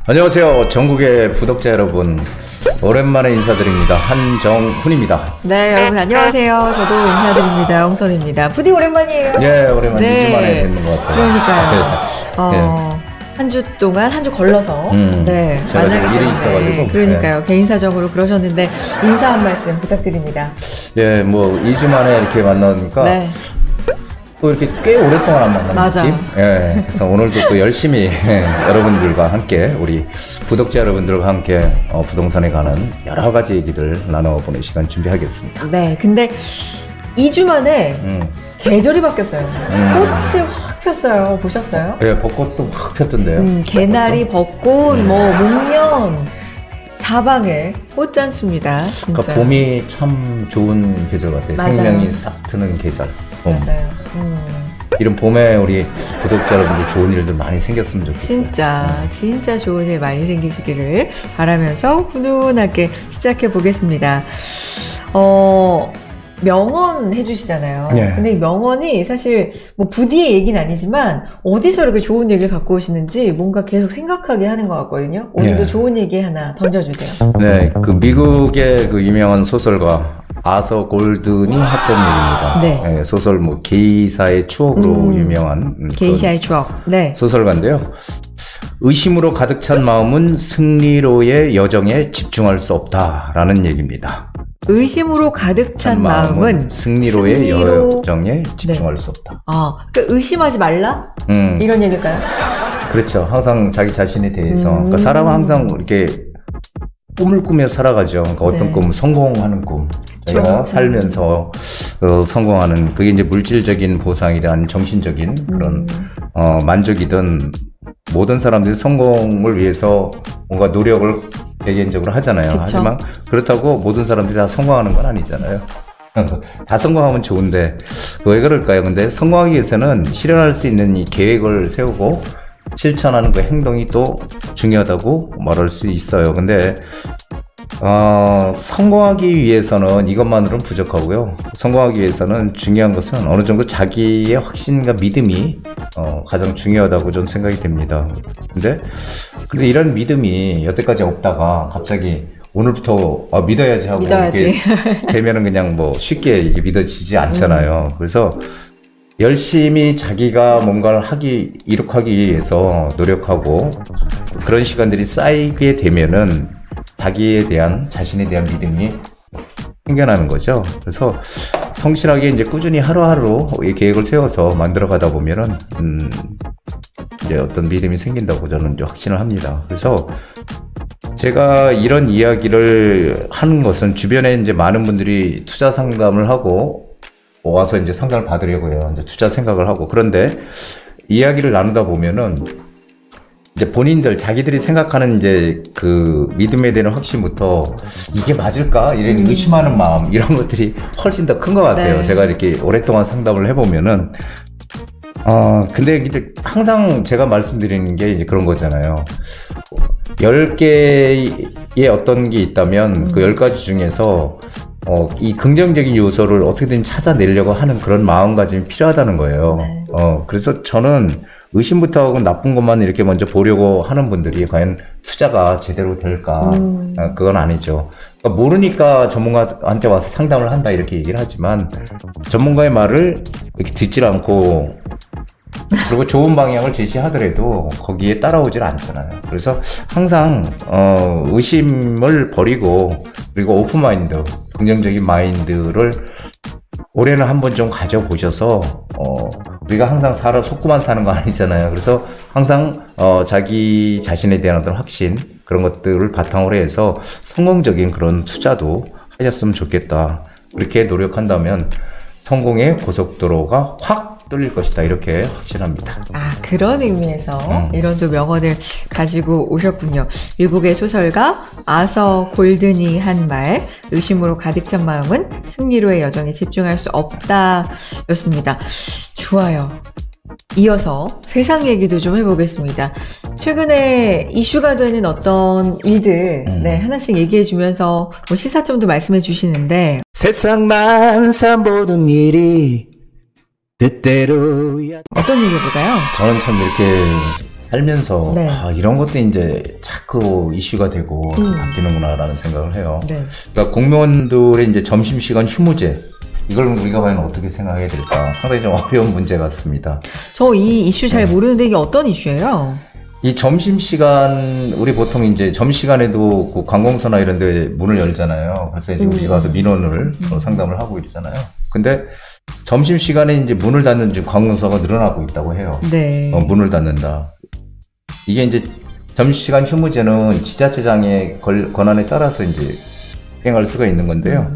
안녕하세요. 전국의 구독자 여러분. 오랜만에 인사드립니다. 한정훈입니다. 네, 여러분 안녕하세요. 저도 인사드립니다. 홍선입니다. 부디 오랜만이에요. 예, 오랜만에. 네. 2주 만에 뵙는 것 같아요. 그러니까요. 한 주 동안, 한 주 걸러서. 네. 제가 일이 있어가지고. 그러니까요. 네. 개인사정으로 그러셨는데, 인사 한 말씀 부탁드립니다. 예, 뭐, 2주 만에 이렇게 만나니까. 네. 또 이렇게 꽤 오랫동안 안 만난 맞아. 느낌? 예. 그래서 오늘도 또 열심히 여러분들과 함께, 우리 구독자 여러분들과 함께 부동산에 관한 여러 가지 얘기들 나눠보는 시간 준비하겠습니다. 네. 근데 2주 만에 계절이 바뀌었어요. 꽃이 확 폈어요. 보셨어요? 예, 벚꽃도 확 폈던데요. 개나리, 벚꽃, 목련. 사방에 꽃잔치입니다. 진짜. 그러니까 봄이 참 좋은 계절 같아요. 맞아요. 생명이 싹 트는 계절. 봄. 맞아요. 이런 봄에 우리 구독자 여러분들 좋은 일들 많이 생겼으면 좋겠어요. 진짜 좋은 일 많이 생기시기를 바라면서 훈훈하게 시작해 보겠습니다. 명언 해주시잖아요. 네. 근데 이 명언이 사실 뭐 부디의 얘기는 아니지만 어디서 이렇게 좋은 얘기를 갖고 오시는지 뭔가 계속 생각하게 하는 것 같거든요. 오늘도 좋은 얘기 하나 던져주세요. 네, 그 미국의 그 유명한 소설가 아서 골든이 했던 얘기입니다. 네. 네, 소설 뭐 게이샤의 추억으로 유명한 게이샤의 추억. 네. 소설가인데요. 의심으로 가득 찬 마음은 승리로의 여정에 집중할 수 없다라는 얘기입니다. 의심으로 가득 찬 마음은 승리로의 여정에 집중할 수 없다. 그러니까 의심하지 말라? 이런 얘기일까요? 그렇죠. 항상 자기 자신에 대해서. 그러니까 사람은 항상 이렇게 꿈을 꾸며 살아가죠. 그러니까 어떤 꿈, 성공하는 꿈. 내가 살면서 성공하는, 그게 이제 물질적인 보상이든 정신적인 그런 만족이든, 모든 사람들이 성공을 위해서 뭔가 노력을 개개인적으로 하잖아요. 그쵸. 하지만 그렇다고 모든 사람들이 다 성공하는 건 아니잖아요. 다 성공하면 좋은데 왜 그럴까요? 근데 성공하기 위해서는 실현할 수 있는 이 계획을 세우고 실천하는 그 행동이 또 중요하다고 말할 수 있어요. 근데 성공하기 위해서는 이것만으로는 부족하고요. 성공하기 위해서는 중요한 것은 어느 정도 자기의 확신과 믿음이 가장 중요하다고 저는 생각이 됩니다. 근데 이런 믿음이 여태까지 없다가 갑자기 오늘부터 믿어야지 하고 이렇게 되면은 그냥 뭐 쉽게 믿어지지 않잖아요. 그래서 열심히 자기가 뭔가를 이룩하기 위해서 노력하고 그런 시간들이 쌓이게 되면은 자신에 대한 믿음이 생겨나는 거죠. 그래서 성실하게 이제 꾸준히 하루하루 이 계획을 세워서 만들어 가다 보면은, 이제 어떤 믿음이 생긴다고 저는 이제 확신을 합니다. 그래서 제가 이런 이야기를 하는 것은 주변에 이제 많은 분들이 투자 상담을 하고 와서 이제 상담을 받으려고요. 이제 투자 생각을 하고. 그런데 이야기를 나누다 보면은 이제 본인들, 자기들이 생각하는 이제 그 믿음에 대한 확신부터 이게 맞을까? 이런 의심하는 마음, 이런 것들이 훨씬 더 큰 것 같아요. 네. 제가 이렇게 오랫동안 상담을 해보면은. 근데 이제 항상 제가 말씀드리는 게 이제 그런 거잖아요. 10개의 어떤 게 있다면 그 10가지 중에서 이 긍정적인 요소를 어떻게든 찾아내려고 하는 그런 마음가짐이 필요하다는 거예요. 네. 그래서 저는 의심부터 하고 나쁜 것만 이렇게 먼저 보려고 하는 분들이 과연 투자가 제대로 될까? 그건 아니죠. 그러니까 모르니까 전문가한테 와서 상담을 한다 이렇게 얘기를 하지만 전문가의 말을 이렇게 듣질 않고 그리고 좋은 방향을 제시하더라도 거기에 따라오질 않잖아요. 그래서 항상 의심을 버리고 그리고 오픈마인드, 긍정적인 마인드를 올해는 한번 좀 가져보셔서 우리가 항상 속고만 사는 거 아니잖아요. 그래서 항상 자기 자신에 대한 어떤 확신, 그런 것들을 바탕으로 해서 성공적인 그런 투자도 하셨으면 좋겠다. 그렇게 노력한다면 성공의 고속도로가 확 뚫릴 것이다, 이렇게 확신합니다. 그런 의미에서 이런 또 명언을 가지고 오셨군요. 미국의 소설가 아서 골든이 한 말, 의심으로 가득 찬 마음은 승리로의 여정에 집중할 수 없다 였습니다. 좋아요. 이어서 세상 얘기도 좀 해보겠습니다. 최근에 이슈가 되는 어떤 일들 하나씩 얘기해주면서 뭐 시사점도 말씀해 주시는데, 세상만사 모든 일이 뜻대로야. 어떤 얘기볼까요? 저는 참 이렇게 살면서 네. 이런 것도 이제 자꾸 이슈가 되고 바뀌는구나라는 생각을 해요. 네. 그러니까 공무원들의 이제 점심시간 휴무제, 이걸 우리가 과연 어떻게 생각해야 될까? 상당히 좀 어려운 문제 같습니다. 저 이 이슈 잘 모르는데 이게 어떤 이슈예요? 이 점심시간, 우리 보통 이제 점심시간에도 그 관공서나 이런 데 문을 열잖아요. 그래서 이제 우리 가서 민원을 상담을 하고 이러잖아요. 근데 점심시간에 이제 문을 닫는 지금 관공서가 늘어나고 있다고 해요. 네. 문을 닫는다. 이게 이제 점심시간 휴무제는 지자체장의 권한에 따라서 이제 시행할 수가 있는 건데요.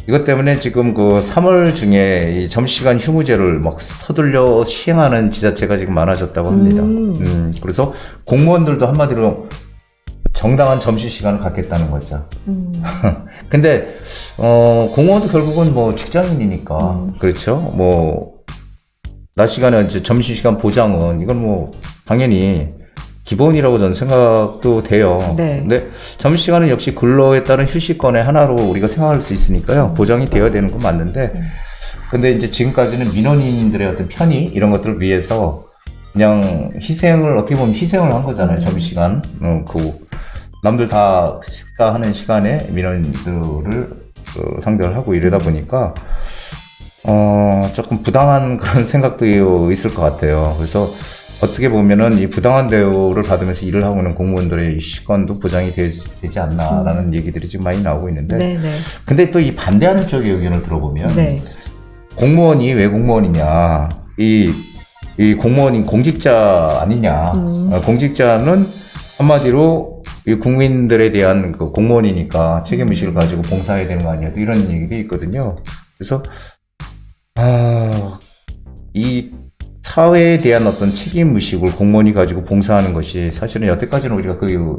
이것 때문에 지금 그 3월 중에 이 점심시간 휴무제를 막 서둘러 시행하는 지자체가 지금 많아졌다고 합니다. 그래서 공무원들도 한마디로 정당한 점심시간을 갖겠다는 거죠. 근데, 공무원도 결국은 뭐 직장인이니까. 그렇죠. 뭐, 낮 시간에 이제 점심시간 보장은 이건 뭐, 당연히 기본이라고 저는 생각도 돼요. 네. 근데 점심시간은 역시 근로에 따른 휴식권의 하나로 우리가 생각할 수 있으니까요. 보장이 되어야 되는 건 맞는데, 근데 이제 지금까지는 민원인들의 어떤 편의 이런 것들을 위해서 그냥 희생을, 어떻게 보면 희생을 한 거잖아요. 점심시간. 남들 다 식사하는 시간에 민원인들을 상대를 하고 이러다 보니까 조금 부당한 그런 생각도 있을 것 같아요. 그래서 어떻게 보면은 이 부당한 대우를 받으면서 일을 하고 있는 공무원들의 시간도 보장이 되지 않나라는 얘기들이 지금 많이 나오고 있는데, 네네. 근데 또 이 반대하는 쪽의 의견을 들어보면, 네. 공무원이 왜 공무원이냐, 이 공무원인 공직자 아니냐, 공직자는 한마디로 이 국민들에 대한 그 공무원이니까 책임의식을 가지고 봉사해야 되는 거 아니야, 이런 얘기도 있거든요. 그래서 이 사회에 대한 어떤 책임의식을 공무원이 가지고 봉사하는 것이 사실은 여태까지는 우리가 그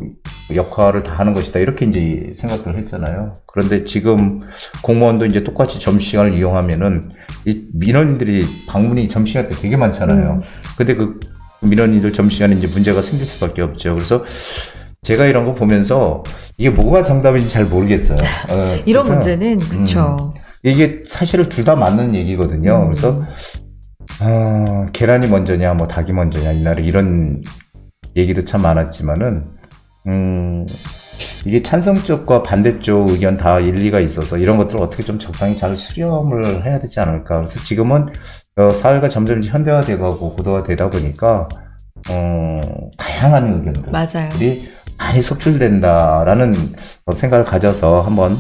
역할을 다 하는 것이다, 이렇게 이제 생각을 했잖아요. 그런데 지금 공무원도 이제 똑같이 점심시간을 이용하면은 이 민원인들이 방문이 점심시간 때 되게 많잖아요. 근데 그 민원인들 점심시간에 이제 문제가 생길 수밖에 없죠. 그래서 제가 이런 거 보면서 이게 뭐가 정답인지 잘 모르겠어요. 이런 그래서, 문제는 그렇죠. 이게 사실은 둘 다 맞는 얘기거든요. 그래서 계란이 먼저냐, 뭐 닭이 먼저냐, 이날에 이런 얘기도 참 많았지만은, 이게 찬성쪽과 반대쪽 의견 다 일리가 있어서 이런 것들을 어떻게 좀 적당히 잘 수렴을 해야 되지 않을까. 그래서 지금은 사회가 점점 현대화되고 고도화되다 보니까, 다양한 의견들이 맞아요. 많이 속출된다라는 생각을 가져서 한번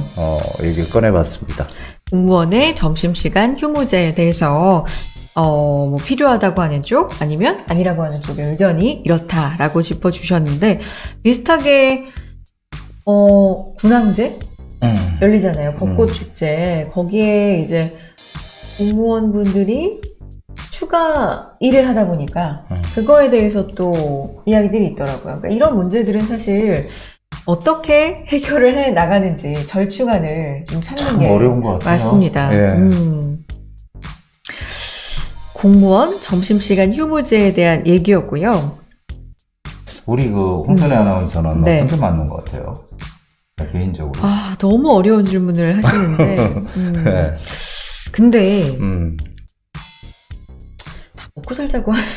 얘기를 꺼내봤습니다. 공무원의 점심시간 휴무제에 대해서 뭐 필요하다고 하는 쪽 아니면 아니라고 하는 쪽의 의견이 이렇다라고 짚어주셨는데, 비슷하게 군항제 열리잖아요. 벚꽃축제. 거기에 이제 공무원분들이 추가 일을 하다 보니까 그거에 대해서 또 이야기들이 있더라고요. 그러니까 이런 문제들은 사실 어떻게 해결을 해 나가는지 절충안을 좀 찾는 게 어려운 것 같아요. 맞습니다. 예. 공무원 점심시간 휴무제에 대한 얘기였고요. 우리 그 홍선혜 아나운서는 네. 어떤 게 맞는 것 같아요? 개인적으로. 너무 어려운 질문을 하시는데, 네. 근데 다 먹고 살자고 하는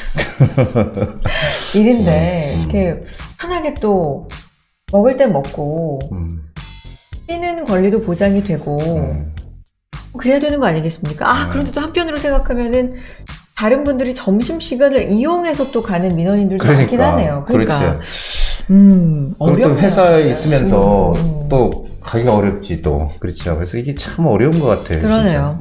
일인데 이렇게 편하게 또 먹을 땐 먹고 쉬는 권리도 보장이 되고 그래야 되는 거 아니겠습니까? 그런데 또 한편으로 생각하면은 다른 분들이 점심시간을 이용해서 또 가는 민원인들도 많긴 하네요. 그러니까. 그리고 또 어려워요. 회사에 있으면서 또 가기가 어렵지 또. 그렇죠. 그래서 이게 참 어려운 것 같아요. 그러네요.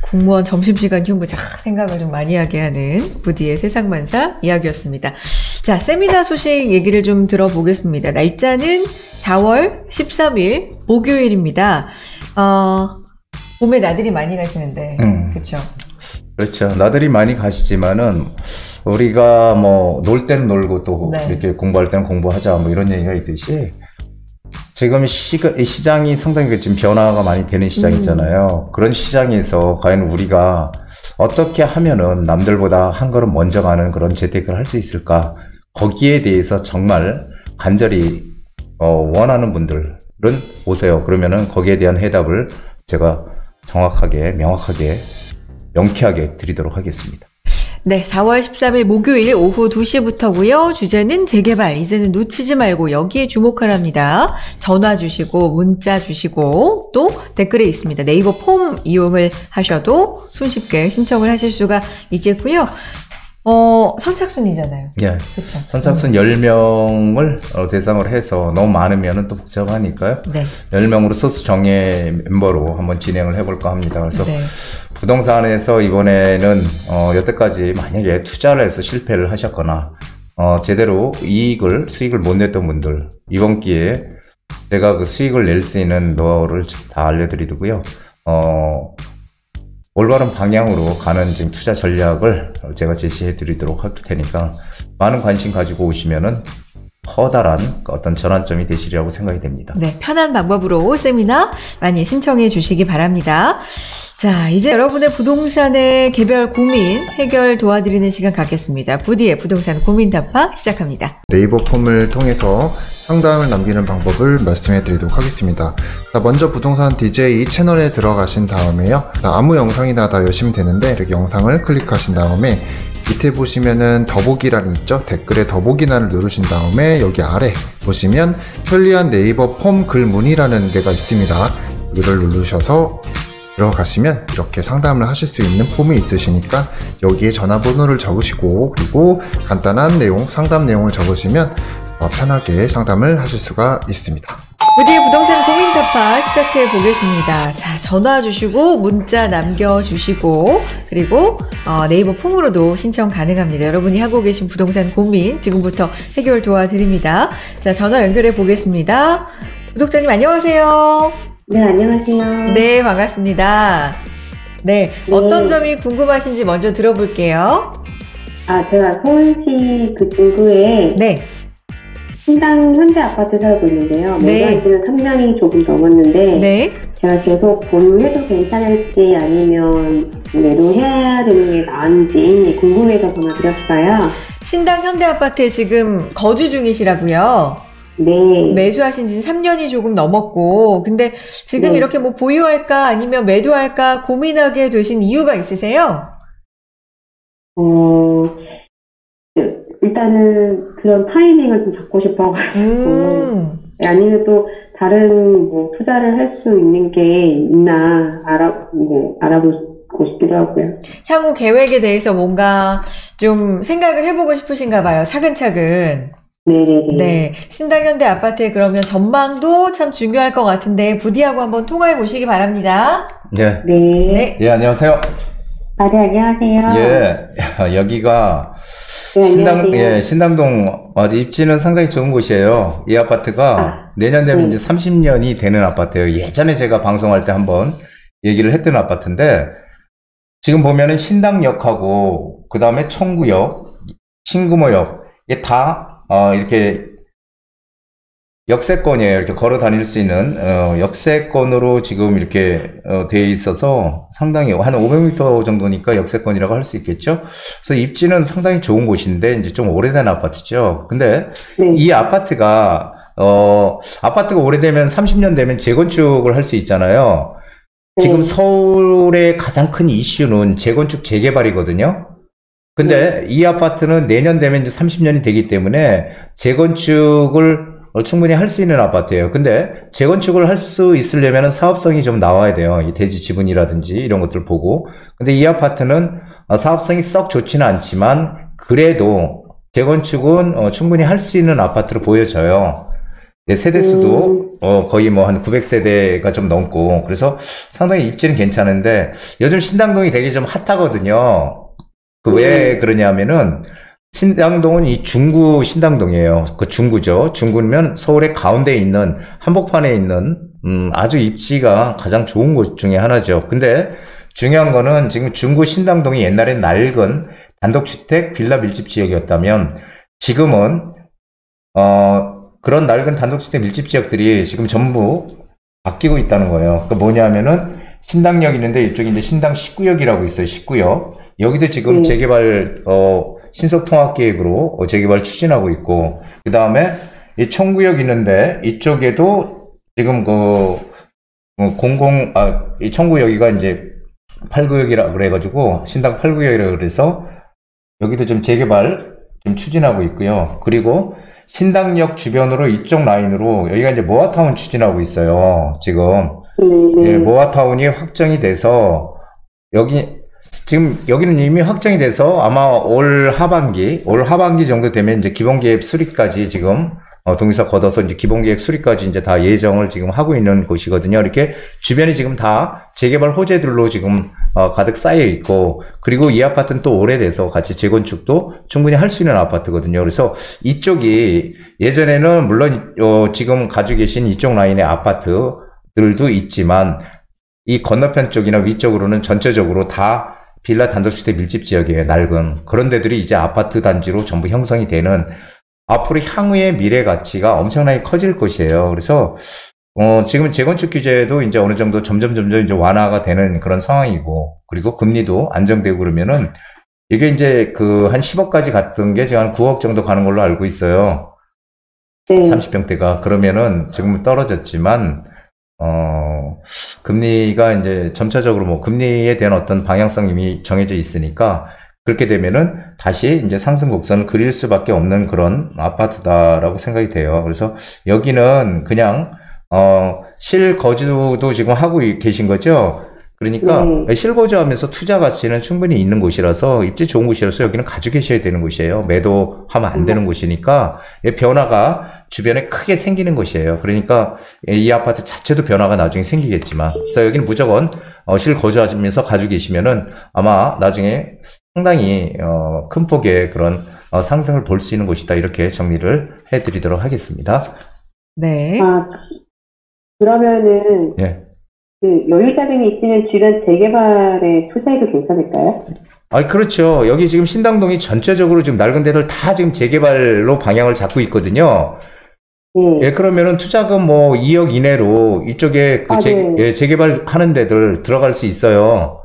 공무원 점심시간 휴무제 생각을 좀 많이 하게 하는 부디의 세상만사 이야기였습니다. 자, 세미나 소식 얘기를 좀 들어보겠습니다. 날짜는 4월 13일 목요일입니다. 봄에 나들이 많이 가시는데, 그렇죠? 그렇죠. 나들이 많이 가시지만은 우리가 뭐 놀 때는 놀고 또 네. 이렇게 공부할 때는 공부하자 뭐 이런 얘기가 있듯이 지금 시장이 상당히 지금 변화가 많이 되는 시장이잖아요. 그런 시장에서 과연 우리가 어떻게 하면은 남들보다 한 걸음 먼저 가는 그런 재테크를 할 수 있을까? 거기에 대해서 정말 간절히 원하는 분들은 오세요. 그러면은 거기에 대한 해답을 제가 정확하게, 명확하게, 명쾌하게 드리도록 하겠습니다. 네, 4월 13일 목요일 오후 2시부터고요. 주제는 재개발. 이제는 놓치지 말고 여기에 주목하랍니다. 전화 주시고 문자 주시고 또 댓글에 있습니다. 네이버 폼 이용을 하셔도 손쉽게 신청을 하실 수가 있겠고요. 선착순이잖아요. 예. 그렇죠. 선착순 10명을 대상으로 해서 너무 많으면 또 복잡하니까요. 네. 10명으로 소수 정예 멤버로 한번 진행을 해볼까 합니다. 그래서 네. 부동산에서 이번에는 여태까지 만약에 투자를 해서 실패를 하셨거나 제대로 수익을 못 냈던 분들, 이번 기회에 제가 그 수익을 낼 수 있는 노하우를 다 알려드리고요. 올바른 방향으로 가는 지금 투자 전략을 제가 제시해 드리도록 할 테니까 많은 관심 가지고 오시면은 커다란 어떤 전환점이 되시리라고 생각이 됩니다. 네, 편한 방법으로 세미나 많이 신청해 주시기 바랍니다. 자, 이제 여러분의 부동산의 개별 고민 해결 도와드리는 시간 갖겠습니다. 부디의 부동산 고민답화 시작합니다. 네이버 폼을 통해서 상담을 남기는 방법을 말씀해 드리도록 하겠습니다. 자, 먼저 부동산 DJ 채널에 들어가신 다음에요. 아무 영상이나 다 여시면 되는데 이렇게 영상을 클릭하신 다음에 밑에 보시면은 더보기란이 있죠? 댓글에 더보기란을 누르신 다음에 여기 아래 보시면 편리한 네이버 폼 글문의라는 데가 있습니다. 여기를 누르셔서 들어가시면 이렇게 상담을 하실 수 있는 폼이 있으시니까 여기에 전화번호를 적으시고 그리고 간단한 상담 내용을 적으시면 편하게 상담을 하실 수가 있습니다. 부디의 부동산 고민답화 시작해 보겠습니다. 자, 전화 주시고 문자 남겨주시고 그리고 네이버 폼으로도 신청 가능합니다. 여러분이 하고 계신 부동산 고민 지금부터 해결 도와드립니다. 자, 전화 연결해 보겠습니다. 구독자님 안녕하세요. 네, 안녕하세요. 네, 반갑습니다. 네, 어떤 점이 궁금하신지 먼저 들어볼게요. 제가 서울시 그 중구에 네. 신당 현대 아파트 살고 있는데요. 네. 매도한 지는 3년이 조금 넘었는데 네. 제가 계속 보유해도 괜찮을지 아니면 매도해야 되는 게 나은지 궁금해서 전화드렸어요. 신당 현대 아파트에 지금 거주 중이시라고요? 네. 매수하신 지 3년이 조금 넘었고, 근데 지금 네. 이렇게 뭐 보유할까 아니면 매도할까 고민하게 되신 이유가 있으세요? 일단은 그런 타이밍을 좀 잡고 싶어가지고 아니면 또 다른 뭐 투자를 할 수 있는 게 있나 알아보고 싶기도 하고요. 향후 계획에 대해서 뭔가 좀 생각을 해보고 싶으신가 봐요. 차근차근. 네네네. 네. 신당현대 아파트에 그러면 전망도 참 중요할 것 같은데 부디하고 한번 통화해 보시기 바랍니다. 네. 네. 네. 예, 안녕하세요. 네, 안녕하세요. 예, 여기가 네, 신당동 입지는 상당히 좋은 곳이에요. 이 아파트가 내년 되면 이제 30년이 되는 아파트예요. 예전에 제가 방송할 때 한번 얘기를 했던 아파트인데 지금 보면은 신당역하고 그 다음에 청구역, 신금호역 이게 다 이렇게 역세권이에요. 이렇게 걸어 다닐 수 있는 역세권으로 지금 이렇게 되어 있어서 상당히 한 500m 정도니까 역세권이라고 할 수 있겠죠. 그래서 입지는 상당히 좋은 곳인데 이제 좀 오래된 아파트죠. 근데 이 아파트가 아파트가 오래되면 30년 되면 재건축을 할 수 있잖아요. 지금 서울의 가장 큰 이슈는 재건축 재개발이거든요. 근데 이 아파트는 내년 되면 이제 30년이 되기 때문에 재건축을 충분히 할 수 있는 아파트예요. 근데 재건축을 할 수 있으려면 사업성이 좀 나와야 돼요. 이 대지 지분이라든지 이런 것들 보고. 근데 이 아파트는 사업성이 썩 좋지는 않지만 그래도 재건축은 충분히 할 수 있는 아파트로 보여져요. 세대수도 거의 뭐 한 900세대가 좀 넘고 그래서 상당히 입지는 괜찮은데 요즘 신당동이 되게 좀 핫하거든요. 왜 그러냐면은 신당동은 이 중구 신당동이에요. 그 중구죠. 중구면 서울의 가운데에 있는 한복판에 있는 아주 입지가 가장 좋은 곳 중에 하나죠. 근데 중요한 거는 지금 중구 신당동이 옛날에 낡은 단독주택 빌라 밀집 지역이었다면 지금은 그런 낡은 단독주택 밀집 지역들이 지금 전부 바뀌고 있다는 거예요. 그러니까 뭐냐면은 신당역 있는데 이쪽에 이제 신당 19역이라고 있어요. 19역. 여기도 지금 재개발 신속통합계획으로 재개발 추진하고 있고 그 다음에 이 청구역 있는데 이쪽에도 지금 이 청구역이가 이제 8구역이라 그래가지고 신당 8구역이라 그래서 여기도 좀 재개발 좀 추진하고 있고요. 그리고 신당역 주변으로 이쪽 라인으로 여기가 이제 모아타운 추진하고 있어요. 지금 예, 모아타운이 확정이 돼서 지금 여기는 이미 확정이 돼서 아마 올 하반기 정도 되면 이제 기본계획 수립까지 지금 동의서 걷어서 이제 기본계획 수립까지 이제 다 예정을 지금 하고 있는 곳이거든요. 이렇게 주변이 지금 다 재개발 호재들로 지금 가득 쌓여 있고, 그리고 이 아파트는 또 오래돼서 같이 재건축도 충분히 할 수 있는 아파트거든요. 그래서 이쪽이 예전에는 물론 지금 가지고 계신 이쪽 라인의 아파트들도 있지만 이 건너편 쪽이나 위쪽으로는 전체적으로 다 빌라 단독주택 밀집 지역이에요. 낡은 그런 데들이 이제 아파트 단지로 전부 형성이 되는, 앞으로 향후의 미래 가치가 엄청나게 커질 것이에요. 그래서 지금 재건축 규제도 이제 어느 정도 점점 이제 완화가 되는 그런 상황이고, 그리고 금리도 안정되고 그러면은 이게 이제 한 10억까지 갔던 게 지금 한 9억 정도 가는 걸로 알고 있어요. 30평대가. 그러면은 지금 떨어졌지만 금리가 이제 점차적으로 뭐 금리에 대한 어떤 방향성이 이미 정해져 있으니까 그렇게 되면은 다시 이제 상승 곡선을 그릴 수밖에 없는 그런 아파트다라고 생각이 돼요. 그래서 여기는 그냥 실거주도 지금 하고 계신 거죠. 그러니까 실거주하면서 투자 가치는 충분히 있는 곳이라서, 입지 좋은 곳이라서 여기는 가지고 계셔야 되는 곳이에요. 매도하면 안 되는 곳이니까 변화가 주변에 크게 생기는 곳이에요. 그러니까 이 아파트 자체도 변화가 나중에 생기겠지만, 그래서 여기는 무조건 실거주하면서 가지고 계시면은 아마 나중에 상당히 큰 폭의 그런 상승을 볼 수 있는 곳이다, 이렇게 정리를 해드리도록 하겠습니다. 네. 그러면은 예. 여유 자금이 있으면 주변 재개발에 투자해도 괜찮을까요? 그렇죠. 여기 지금 신당동이 전체적으로 지금 낡은 데들 다 지금 재개발로 방향을 잡고 있거든요. 예, 그러면은 투자금 뭐 2억 이내로 이쪽에 재개발 하는 데들 들어갈 수 있어요.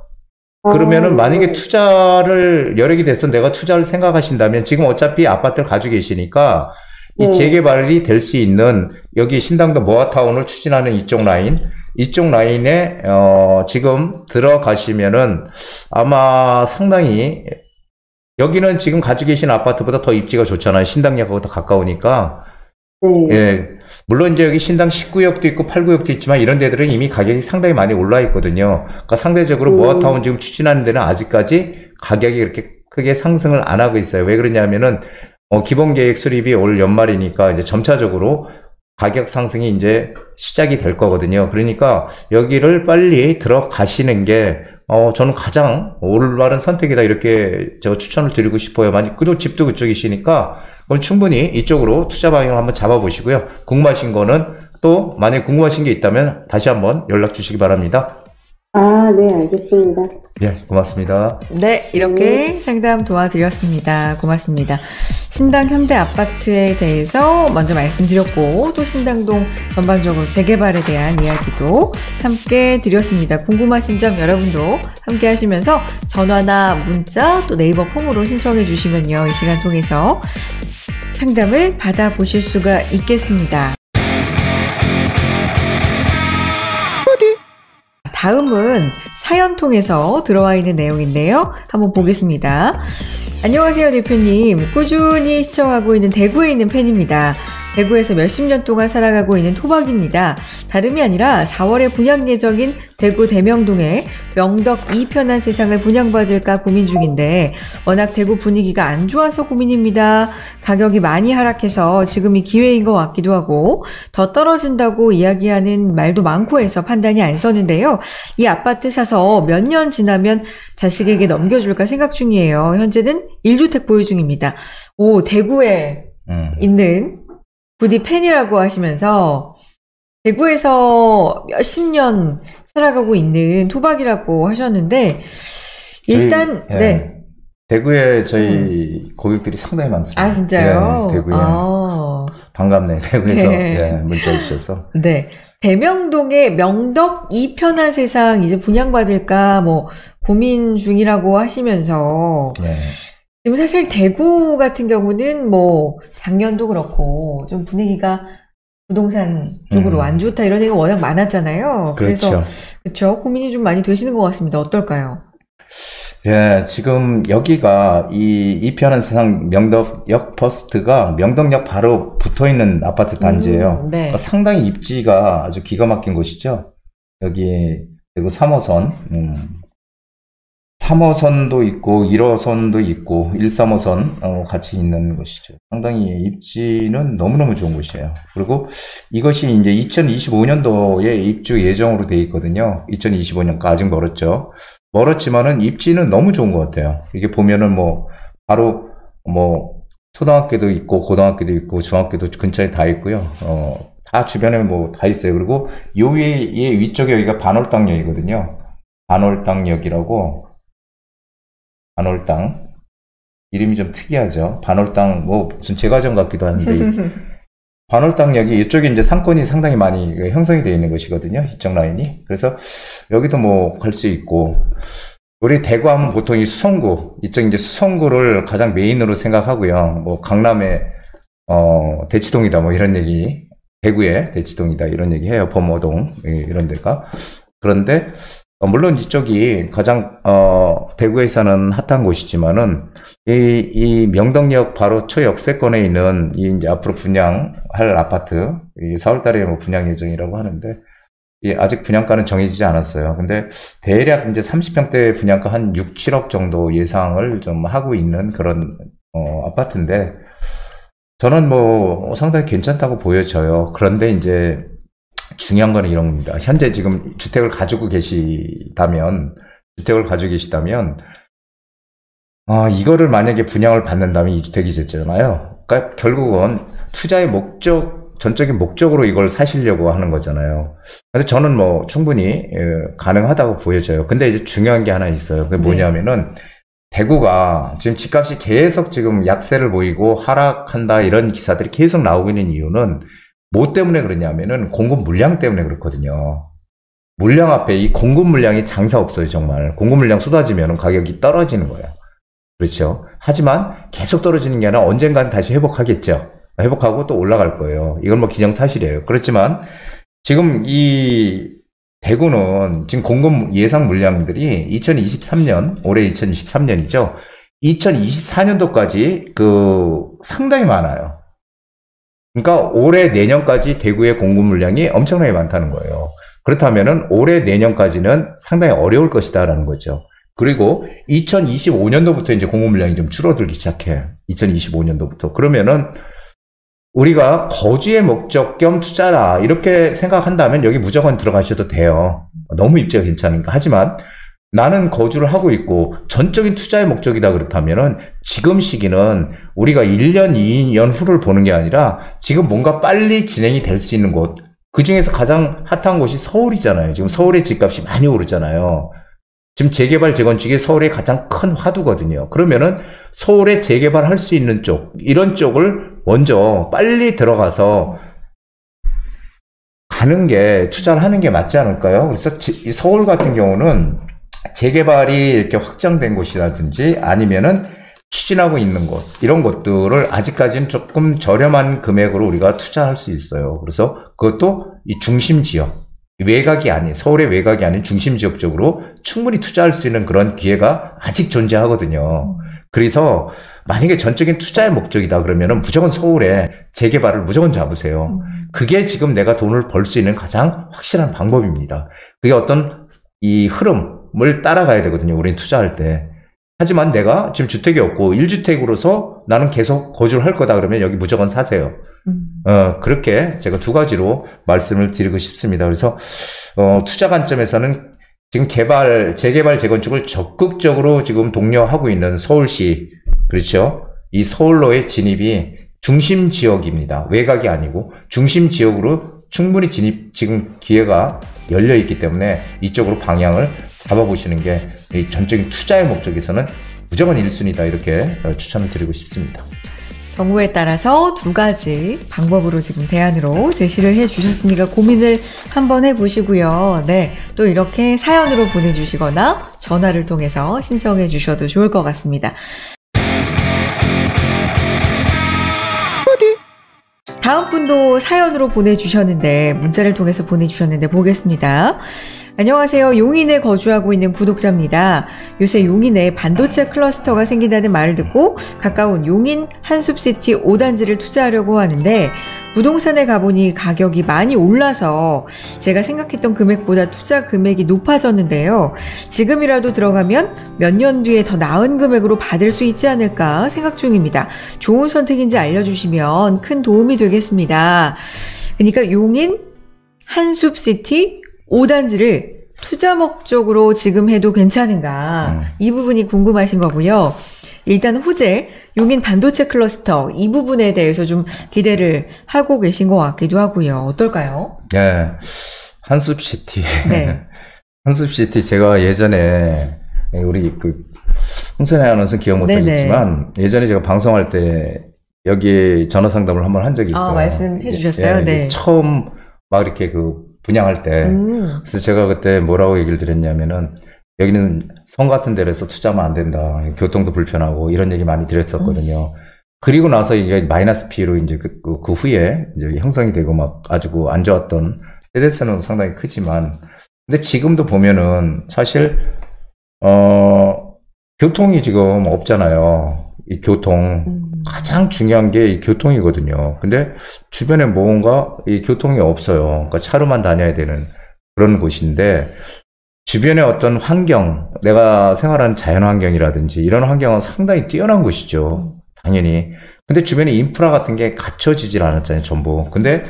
그러면은 만약에 투자를 여력이 돼서 내가 투자를 생각하신다면, 지금 어차피 아파트를 가지고 계시니까 이 재개발이 될 수 있는 여기 신당동 모아타운을 추진하는 이쪽 라인에 지금 들어가시면은 아마 상당히, 여기는 지금 가지고 계신 아파트보다 더 입지가 좋잖아요. 신당역하고 더 가까우니까. 예, 물론 이제 여기 신당 19역도 있고 8구역도 있지만 이런 데들은 이미 가격이 상당히 많이 올라 있거든요. 그러니까 상대적으로 모아타운 지금 추진하는 데는 아직까지 가격이 그렇게 크게 상승을 안 하고 있어요. 왜 그러냐면은 기본계획 수립이 올 연말이니까 이제 점차적으로 가격 상승이 이제 시작이 될 거거든요. 그러니까 여기를 빨리 들어가시는 게 저는 가장 올바른 선택이다, 이렇게 제가 추천을 드리고 싶어요. 그리고 집도 그쪽이시니까 그럼 충분히 이쪽으로 투자 방향을 한번 잡아보시고요. 궁금하신 거는 또 만약에 궁금하신 게 있다면 다시 한번 연락 주시기 바랍니다. 네, 알겠습니다. 예, 고맙습니다. 네, 이렇게 상담 도와드렸습니다. 고맙습니다. 신당 현대 아파트에 대해서 먼저 말씀드렸고, 또 신당동 전반적으로 재개발에 대한 이야기도 함께 드렸습니다. 궁금하신 점 여러분도 함께 하시면서 전화나 문자, 또 네이버 폼으로 신청해 주시면요, 이 시간 통해서 상담을 받아보실 수가 있겠습니다. 다음은 사연 통해서 들어와 있는 내용인데요. 한번 보겠습니다. 안녕하세요, 대표님. 꾸준히 시청하고 있는 대구에 있는 팬입니다. 대구에서 몇십 년 동안 살아가고 있는 토박입니다. 다름이 아니라 4월에 분양 예정인 대구 대명동에 명덕 2편한 세상을 분양받을까 고민 중인데 워낙 대구 분위기가 안 좋아서 고민입니다. 가격이 많이 하락해서 지금이 기회인 것 같기도 하고 더 떨어진다고 이야기하는 말도 많고 해서 판단이 안 서는데요. 이 아파트 사서 몇 년 지나면 자식에게 넘겨줄까 생각 중이에요. 현재는 1주택 보유 중입니다. 대구에 있는 부디 팬이라고 하시면서 대구에서 몇십 년 살아가고 있는 토박이라고 하셨는데, 일단 대구에 저희 고객들이 상당히 많습니다. 아, 진짜요? 네, 대구에. 반갑네, 대구에서 문자 주셔서. 네. 대명동의 명덕 2편한 세상 이제 분양받을까 고민 중이라고 하시면서, 지금 사실 대구 같은 경우는 작년도 그렇고 좀 분위기가 부동산 쪽으로 안 좋다 이런 얘기가 워낙 많았잖아요. 그렇죠. 그래서 그렇죠. 고민이 좀 많이 되시는 것 같습니다. 어떨까요? 예, 지금 여기가 이 편한 세상 명덕역 퍼스트가 명덕역 바로 붙어 있는 아파트 단지예요. 네. 그러니까 상당히 입지가 아주 기가 막힌 곳이죠. 여기 그리고 3호선, 3호선도 있고 1호선도 있고 1, 3호선 같이 있는 곳이죠. 상당히 입지는 너무너무 좋은 곳이에요. 그리고 이것이 이제 2025년도에 입주 예정으로 돼 있거든요. 2025년까지 아직 멀었죠. 멀었지만은 입지는 너무 좋은 것 같아요. 이게 보면은 뭐 바로 뭐 초등학교도 있고 고등학교도 있고 중학교도 근처에 다 있고요. 다 주변에 뭐 다 있어요. 그리고 요 위에 위쪽에 여기가 반월당역이거든요. 반월당역이라고. 반월당 이름이 좀 특이하죠. 반월당 뭐 무슨 제과점 같기도 한데 반월당역이 이쪽에 이제 상권이 상당히 많이 형성이 되어 있는 곳이거든요. 이쪽 라인이. 그래서 여기도 뭐 갈 수 있고 우리 대구 하면 보통 이 수성구 이쪽 이제 수성구를 가장 메인으로 생각하고요. 뭐 강남의 대치동이다 뭐 이런 얘기, 대구의 대치동이다 이런 얘기 해요. 범어동 이런 데가. 그런데 물론 이쪽이 가장 대구에서는 핫한 곳이지만은 이 명덕역 바로 초역세권에 있는 이 이제 앞으로 분양할 아파트, 이 4월달에 뭐 분양 예정이라고 하는데 아직 분양가는 정해지지 않았어요. 근데 대략 이제 30평대 분양가 한 6, 7억 정도 예상을 좀 하고 있는 그런 아파트인데 저는 뭐 상당히 괜찮다고 보여져요. 그런데 이제 중요한 거는 이런 겁니다. 현재 지금 주택을 가지고 계시다면 이거를 만약에 분양을 받는다면 이 주택이 됐잖아요. 그러니까 결국은 투자의 전적인 목적으로 이걸 사시려고 하는 거잖아요. 근데 저는 뭐 충분히 가능하다고 보여져요. 근데 이제 중요한 게 하나 있어요. 그게 뭐냐면은 대구가 지금 집값이 계속 지금 약세를 보이고 하락한다 이런 기사들이 계속 나오고 있는 이유는 뭐 때문에 그러냐면은 공급 물량 때문에 그렇거든요. 물량 앞에 이 공급 물량이 장사 없어요, 정말. 공급 물량 쏟아지면 가격이 떨어지는 거예요. 그렇죠. 하지만 계속 떨어지는 게 아니라 언젠가는 다시 회복하겠죠. 회복하고 또 올라갈 거예요. 이건 뭐 기정사실이에요. 그렇지만 지금 이 대구는 지금 공급 예상 물량들이 2023년, 올해 2023년이죠. 2024년도까지 상당히 많아요. 그러니까 올해 내년까지 대구의 공급 물량이 엄청나게 많다는 거예요. 그렇다면은 올해 내년까지는 상당히 어려울 것이다라는 거죠. 그리고 2025년도부터 이제 공급 물량이 좀 줄어들기 시작해. 2025년도부터. 그러면은 우리가 거주의 목적 겸 투자라 이렇게 생각한다면 여기 무조건 들어가셔도 돼요. 너무 입지가 괜찮으니까. 하지만 나는 거주를 하고 있고 전적인 투자의 목적이다 그렇다면은 지금 시기는 우리가 1년, 2년 후를 보는 게 아니라 지금 뭔가 빨리 진행이 될 수 있는 곳. 그 중에서 가장 핫한 곳이 서울이잖아요. 지금 서울의 집값이 많이 오르잖아요. 지금 재개발, 재건축이 서울의 가장 큰 화두거든요. 그러면은 서울에 재개발할 수 있는 쪽, 이런 쪽을 먼저 빨리 들어가서 투자를 하는 게 맞지 않을까요? 그래서 서울 같은 경우는 재개발이 이렇게 확장된 곳이라든지 아니면은 추진하고 있는 곳, 이런 것들을 아직까지는 조금 저렴한 금액으로 우리가 투자할 수 있어요. 그래서 그것도 이 중심 지역, 외곽이 아닌, 서울의 외곽이 아닌 중심 지역 쪽으로 충분히 투자할 수 있는 그런 기회가 아직 존재하거든요. 그래서 만약에 전적인 투자의 목적이다 그러면은 무조건 서울에 재개발을 무조건 잡으세요. 그게 지금 내가 돈을 벌 수 있는 가장 확실한 방법입니다. 그게 어떤 이 흐름을 따라가야 되거든요. 우리는 투자할 때. 하지만 내가 지금 주택이 없고 1주택으로서 나는 계속 거주를 할 거다 그러면 여기 무조건 사세요. 그렇게 제가 두 가지로 말씀을 드리고 싶습니다. 그래서 투자 관점에서는 지금 재개발, 재건축을 적극적으로 지금 독려하고 있는 서울시, 그렇죠? 이 서울로의 진입이 중심 지역입니다. 외곽이 아니고 중심 지역으로 충분히 지금 기회가 열려 있기 때문에 이쪽으로 방향을 잡아보시는 게 이 전적인 투자의 목적에서는 무조건 1순위다 이렇게 추천을 드리고 싶습니다. 경우에 따라서 두 가지 방법으로 지금 대안으로 제시를 해주셨으니까 고민을 한번 해보시고요. 네, 또 이렇게 사연으로 보내주시거나 전화를 통해서 신청해 주셔도 좋을 것 같습니다. 다음 분도 사연으로 보내주셨는데 문자를 통해서 보내주셨는데 보겠습니다. 안녕하세요. 용인에 거주하고 있는 구독자입니다. 요새 용인에 반도체 클러스터가 생긴다는 말을 듣고 가까운 용인 한숲시티 5단지를 투자하려고 하는데 부동산에 가보니 가격이 많이 올라서 제가 생각했던 금액보다 투자 금액이 높아졌는데요. 지금이라도 들어가면 몇 년 뒤에 더 나은 금액으로 받을 수 있지 않을까 생각 중입니다. 좋은 선택인지 알려주시면 큰 도움이 되겠습니다. 그러니까 용인 한숲시티 5단지를 투자 목적으로 지금 해도 괜찮은가 이 부분이 궁금하신 거고요. 일단 호재, 용인 반도체 클러스터 이 부분에 대해서 좀 기대를 하고 계신 것 같기도 하고요. 어떨까요? 네, 한숲시티. 네. 한숲시티 제가 예전에 우리 홍선혜 아나운서 기억 못하겠지만 예전에 제가 방송할 때 여기 전화 상담을 한번 한 적이 있어요. 말씀해 주셨어요? 예, 네. 처음 막 이렇게 분양할 때 그래서 제가 그때 뭐라고 얘기를 드렸냐면은 여기는 성 같은 데라서 투자하면 안 된다. 교통도 불편하고 이런 얘기 많이 드렸었거든요. 그리고 나서 이게 마이너스 P로 이제 그 후에 이제 형성이 되고 막 아주 안 좋았던 세대수는 상당히 크지만 근데 지금도 보면은 사실 교통이 지금 없잖아요. 이 교통 가장 중요한 게 이 교통이거든요. 근데 주변에 뭔가 이 교통이 없어요. 그러니까 차로만 다녀야 되는 그런 곳인데 주변의 어떤 환경, 내가 생활하는 자연 환경이라든지 이런 환경은 상당히 뛰어난 곳이죠. 당연히. 근데 주변에 인프라 같은 게 갖춰지질 않았잖아요, 전부. 근데